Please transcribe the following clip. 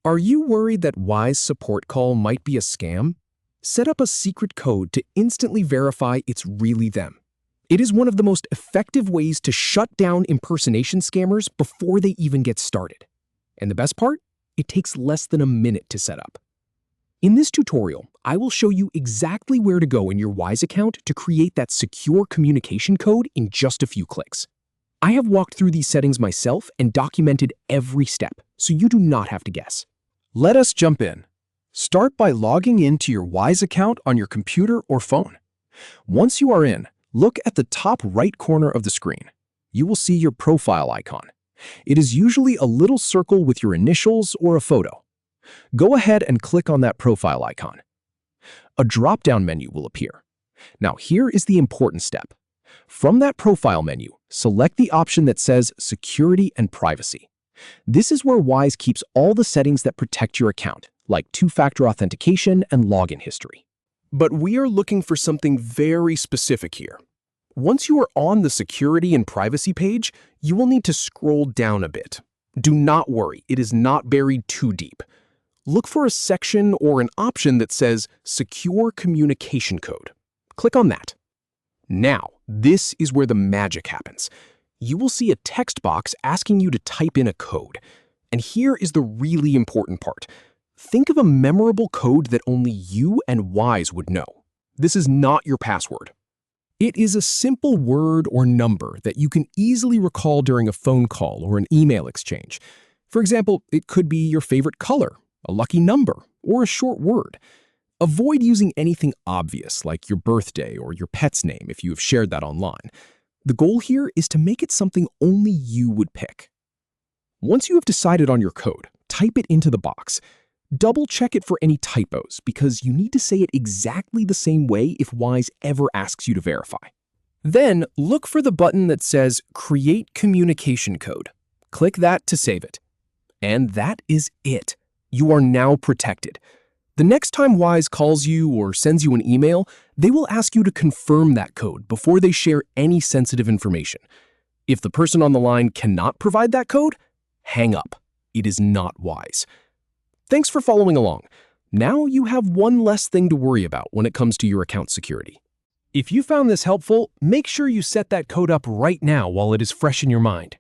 Are you worried that Wise support call might be a scam? Set up a secret code to instantly verify it's really them. It is one of the most effective ways to shut down impersonation scammers before they even get started. And the best part? It takes less than a minute to set up. In this tutorial, I will show you exactly where to go in your Wise account to create that secure communication code in just a few clicks. I have walked through these settings myself and documented every step, so you do not have to guess. Let us jump in. Start by logging into your Wise account on your computer or phone. Once you are in, look at the top right corner of the screen. You will see your profile icon. It is usually a little circle with your initials or a photo. Go ahead and click on that profile icon. A drop-down menu will appear. Now here is the important step. From that profile menu, select the option that says Security and Privacy. This is where Wise keeps all the settings that protect your account, like two-factor authentication and login history. But we are looking for something very specific here. Once you are on the Security and Privacy page, you will need to scroll down a bit. Do not worry, it is not buried too deep. Look for a section or an option that says Secure Communication Code. Click on that. Now, this is where the magic happens. You will see a text box asking you to type in a code. And here is the really important part. Think of a memorable code that only you and Wise would know. This is not your password. It is a simple word or number that you can easily recall during a phone call or an email exchange. For example, it could be your favorite color, a lucky number, or a short word. Avoid using anything obvious like your birthday or your pet's name if you have shared that online. The goal here is to make it something only you would pick. Once you have decided on your code, type it into the box. Double-check it for any typos because you need to say it exactly the same way if Wise ever asks you to verify. Then, look for the button that says Create Communication Code. Click that to save it. And that is it. You are now protected. The next time Wise calls you or sends you an email, they will ask you to confirm that code before they share any sensitive information. If the person on the line cannot provide that code, hang up. It is not Wise. Thanks for following along. Now you have one less thing to worry about when it comes to your account security. If you found this helpful, make sure you set that code up right now while it is fresh in your mind.